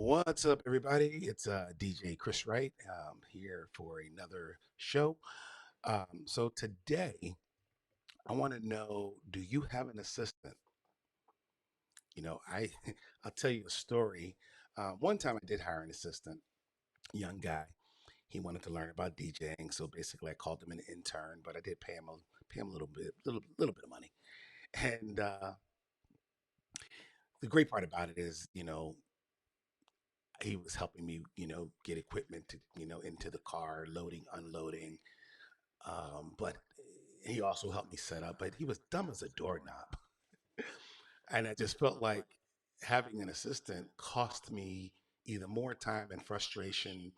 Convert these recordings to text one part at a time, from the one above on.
What's up, everybody? It's DJ Chris Wright here for another show. So today, I want to know: do you have an assistant? I I'll tell you a story. One time, I did hire an assistant, young guy. He wanted to learn about DJing, so basically, I called him an intern, but I did pay him a little bit of money. And the great part about it is, he was helping me, get equipment to, into the car, loading, unloading. But he also helped me set up, but he was dumb as a doorknob. And I just felt like having an assistant cost me either more time and frustration.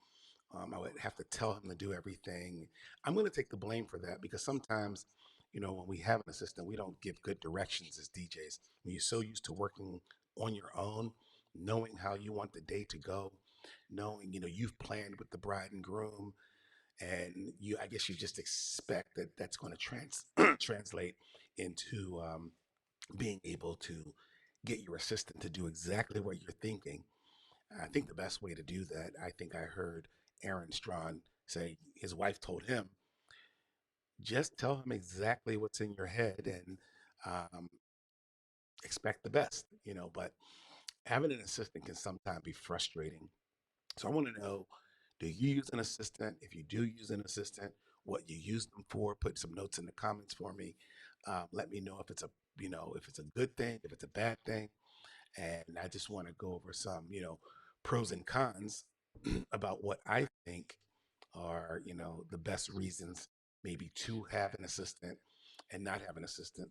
I would have to tell him to do everything. I'm going to take the blame for that because sometimes, when we have an assistant, we don't give good directions as DJs. When you're so used to working on your own, knowing how you want the day to go, knowing, you've planned with the bride and groom, and I guess you just expect that that's going to translate into being able to get your assistant to do exactly what you're thinking. I think the best way to do that, I think I heard Aaron Strawn say his wife told him, just tell him exactly what's in your head and um, expect the best, but having an assistant can sometimes be frustrating. So I want to know, do you use an assistant? If you do use an assistant, what you use them for? Put some notes in the comments for me. Let me know if it's a good thing, if it's a bad thing. And I just want to go over some, pros and cons about what I think are, the best reasons maybe to have an assistant and not have an assistant.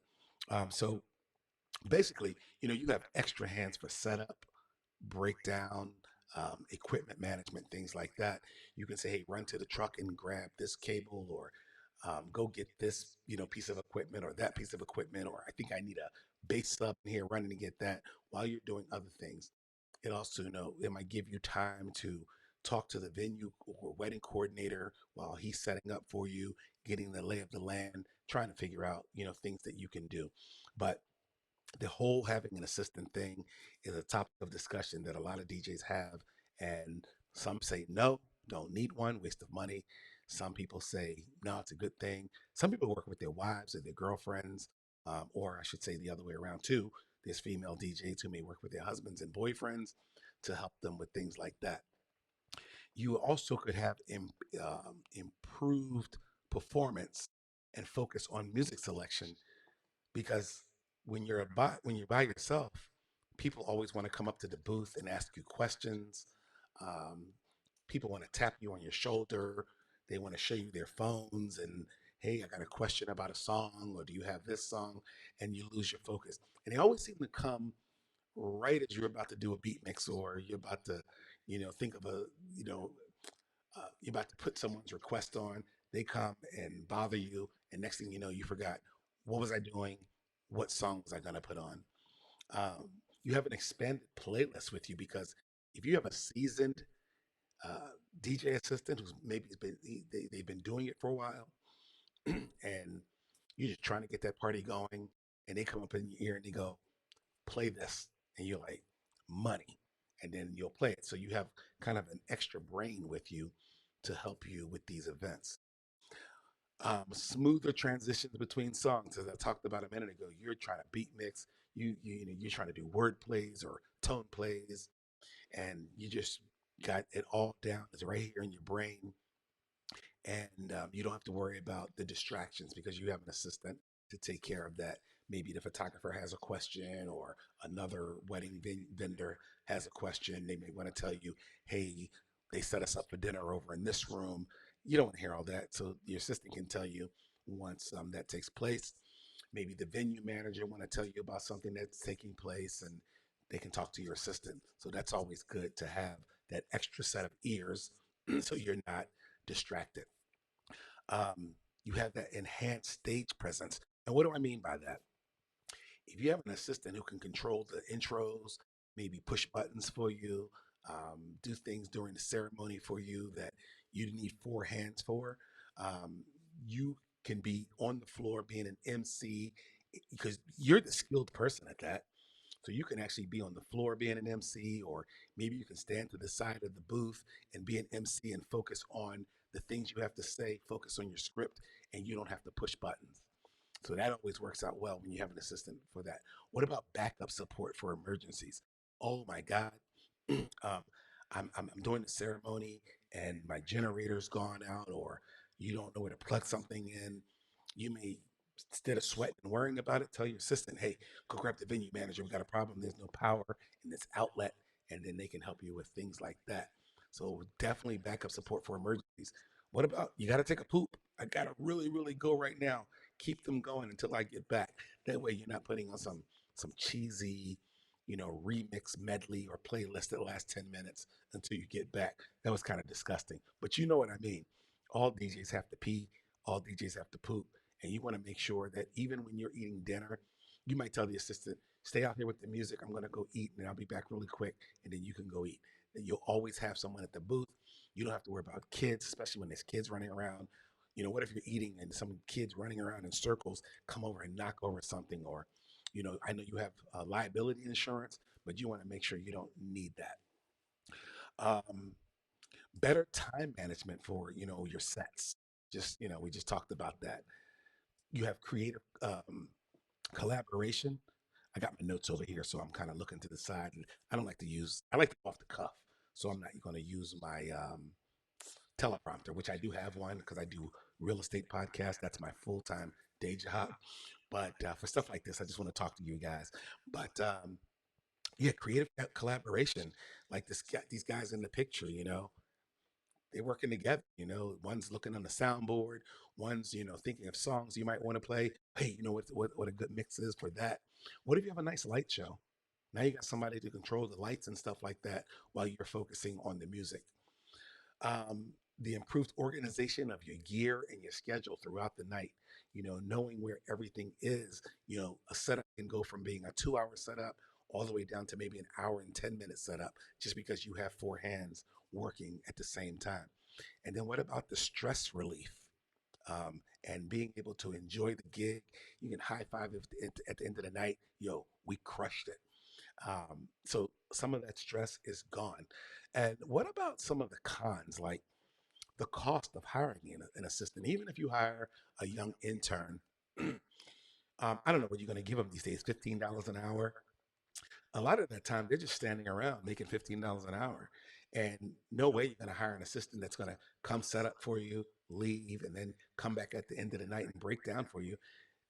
So basically, you have extra hands for setup, breakdown, equipment management, things like that. You can say, hey, run to the truck and grab this cable, or go get this, piece of equipment or that piece of equipment, or I think I need a bass sub in here, running to get that while you're doing other things. It also, it might give you time to talk to the venue or wedding coordinator while he's setting up for you, getting the lay of the land, trying to figure out, things that you can do. But the whole having an assistant thing is a topic of discussion that a lot of DJs have. And some say, no, don't need one, waste of money. Some people say, no, it's a good thing. Some people work with their wives or their girlfriends, or I should say the other way around too. There's female DJs who may work with their husbands and boyfriends to help them with things like that. You also could have improved performance and focus on music selection because when you're by yourself, people always want to come up to the booth and ask you questions. Um, People want to tap you on your shoulder. They want to show you their phones and, hey, I got a question about a song, or do you have this song? And you lose your focus. And they always seem to come right as you're about to do a beat mix, or you're about to, think of you know, you're about to put someone's request on. They come and bother you, and next thing you know, you forgot, what was I doing? What song was I going to put on? You have an expanded playlist with you because if you have a seasoned uh, DJ assistant who's maybe they've been doing it for a while, and you're just trying to get that party going, and they come up in your ear and they go, play this, and you're like, money, and then you'll play it. So you have kind of an extra brain with you to help you with these events. Smoother transitions between songs, as I talked about a minute ago. You're trying to beat mix, you're trying to do word plays or tone plays, and you just got it all down. It's right here in your brain, and you don't have to worry about the distractions because you have an assistant to take care of that. Maybe the photographer has a question, or another wedding vendor has a question. They may want to tell you, hey, they set us up for dinner over in this room. You don't want to hear all that, so your assistant can tell you once that takes place. Maybe the venue manager want to tell you about something that's taking place, and they can talk to your assistant. So that's always good to have that extra set of ears so you're not distracted. You have that enhanced stage presence. And what do I mean by that? If you have an assistant who can control the intros, maybe push buttons for you, do things during the ceremony for you that you need four hands for, you can be on the floor being an MC because you're the skilled person at that. So you can actually be on the floor being an MC, or maybe you can stand to the side of the booth and be an MC and focus on the things you have to say, focus on your script, and you don't have to push buttons. So that always works out well when you have an assistant for that. What about backup support for emergencies? Oh my God. um, I'm doing the ceremony and my generator's gone out, or you don't know where to plug something in. You may, instead of sweating and worrying about it, tell your assistant, hey, go grab the venue manager. We got a problem. There's no power in this outlet. And then they can help you with things like that. So definitely backup support for emergencies. What about you got to take a poop? I got to really, really go right now. Keep them going until I get back. That way you're not putting on some cheesy, remix medley or playlist that lasts 10 minutes until you get back. That was kind of disgusting. But you know what I mean. All DJs have to pee, all DJs have to poop. And you want to make sure that even when you're eating dinner, you might tell the assistant, stay out here with the music. I'm going to go eat and I'll be back really quick. And then you can go eat. And you'll always have someone at the booth. You don't have to worry about kids, especially when there's kids running around. What if you're eating and some kids running around in circles come over and knock over something? Or, I know you have liability insurance, but you want to make sure you don't need that. Um, Better time management for, your sets. Just, we just talked about that. You have creative collaboration. I got my notes over here, so I'm kind of looking to the side. And I like to go off the cuff. So I'm not going to use my teleprompter, which I do have one because I do real estate podcast. That's my full time day job. But for stuff like this, I just want to talk to you guys. But yeah, creative collaboration, like these guys in the picture, they're working together. One's looking on the soundboard, one's thinking of songs you might want to play. Hey, what a good mix is for that. What if you have a nice light show? Now you got somebody to control the lights and stuff like that while you're focusing on the music. The improved organization of your gear and your schedule throughout the night, knowing where everything is. A setup can go from being a 2 hour setup all the way down to maybe an hour and 10 minute setup just because you have four hands working at the same time. And then what about the stress relief? And being able to enjoy the gig. You can high five at the end of the night. Yo, we crushed it. So some of that stress is gone. And what about some of the cons, like the cost of hiring an assistant? Even if you hire a young intern, I don't know what you're going to give them these days, $15 an hour. A lot of that time, they're just standing around making $15 an hour. And no way you're going to hire an assistant that's going to come set up for you, leave, and then come back at the end of the night and break down for you.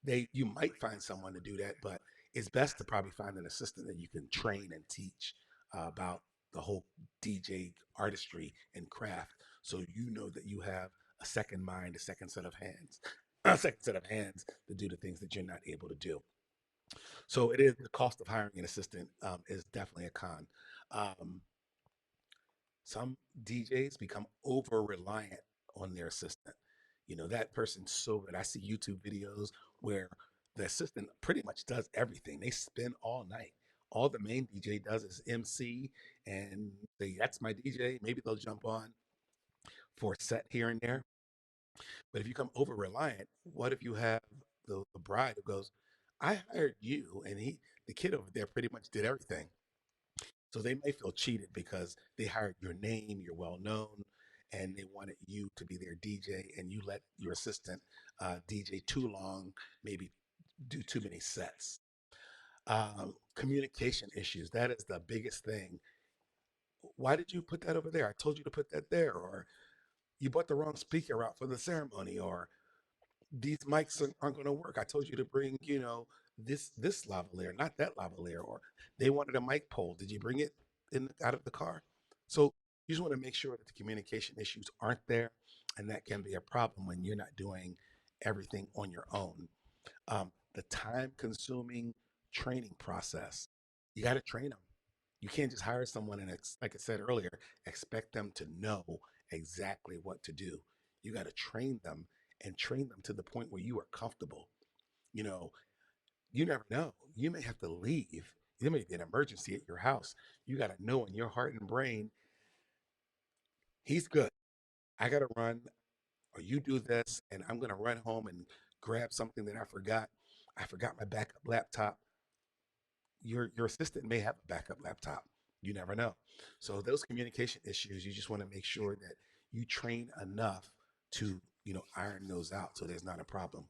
You might find someone to do that, but it's best to probably find an assistant that you can train and teach about the whole DJ artistry and craft, so you know that you have a second mind, a second set of hands, a second set of hands to do the things that you're not able to do. So it is the cost of hiring an assistant is definitely a con. Um, some DJs become over reliant on their assistant. That person's so good. I see YouTube videos where the assistant pretty much does everything. They spend all night. All the main DJ does is MC and that's my DJ. Maybe they'll jump on for a set here and there. But if you come over reliant, what if you have the bride who goes, I hired you, and the kid over there pretty much did everything. So they may feel cheated because they hired your name, you're well known, and they wanted you to be their DJ, and you let your assistant DJ too long, maybe do too many sets. Communication issues, that is the biggest thing. Why did you put that over there? I told you to put that there. Or you bought the wrong speaker out for the ceremony. Or these mics aren't going to work. I told you to bring, this lavalier, not that lavalier. Or they wanted a mic pole. Did you bring it out of the car? So you just want to make sure that the communication issues aren't there, and that can be a problem when you're not doing everything on your own. The time-consuming training process. You got to train them. You can't just hire someone and, like I said earlier, expect them to know exactly what to do. You got to train them and train them to the point where you are comfortable. You know, you never know. You may have to leave. There may be an emergency at your house. You got to know in your heart and brain, he's good. I got to run, or you do this, and I'm going to run home and grab something that I forgot. I forgot my backup laptop. your assistant may have a backup laptop. You never know. So those communication issues, you just want to make sure that you train enough to, iron those out so there's not a problem.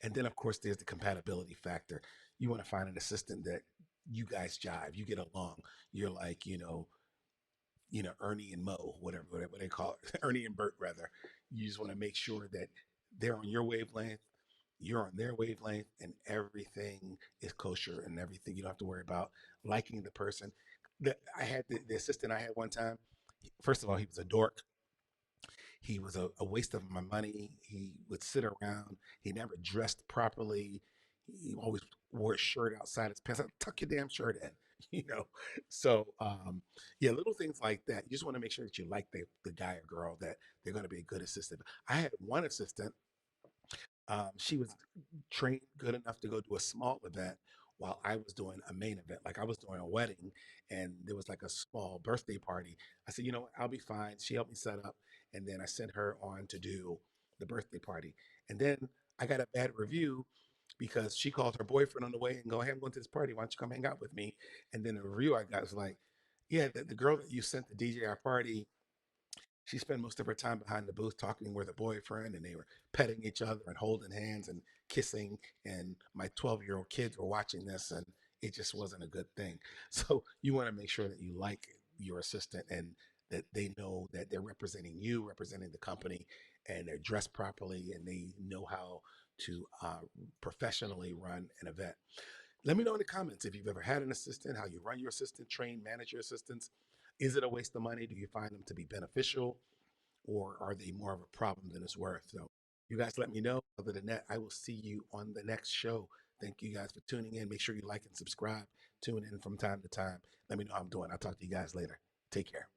And then of course there's the compatibility factor. You want to find an assistant that you guys jive, you get along. You're like, Ernie and Mo, whatever they call it, Ernie and Bert rather. You just want to make sure that they're on your wavelength, you're on their wavelength, and everything is kosher and everything. You don't have to worry about liking the person. I had the assistant I had one time. First of all, he was a dork. He was a waste of my money. He would sit around. He never dressed properly. He always wore his shirt outside his pants. Tuck your damn shirt in, you know. So yeah, little things like that. You just want to make sure that you like the guy or girl, that they're going to be a good assistant. I had one assistant. She was trained good enough to go to a small event while I was doing a main event. Like I was doing a wedding and there was like a small birthday party. I said, you know what, I'll be fine. She helped me set up. And then I sent her on to do the birthday party. And then I got a bad review because she called her boyfriend on the way and go, hey, I'm going to this party. Why don't you come hang out with me? And then the review I got was like, yeah, the girl that you sent to DJ our party, she spent most of her time behind the booth talking with her boyfriend, and they were petting each other and holding hands and kissing. And my 12-year-old kids were watching this, and it just wasn't a good thing. So you want to make sure that you like your assistant and that they know that they're representing you, representing the company, and they're dressed properly and they know how to professionally run an event. Let me know in the comments if you've ever had an assistant, how you run your assistant, train, manage your assistants. Is it a waste of money? Do you find them to be beneficial, or are they more of a problem than it's worth? So you guys let me know. Other than that, I will see you on the next show. Thank you guys for tuning in. Make sure you like and subscribe. Tune in from time to time. Let me know how I'm doing. I'll talk to you guys later. Take care.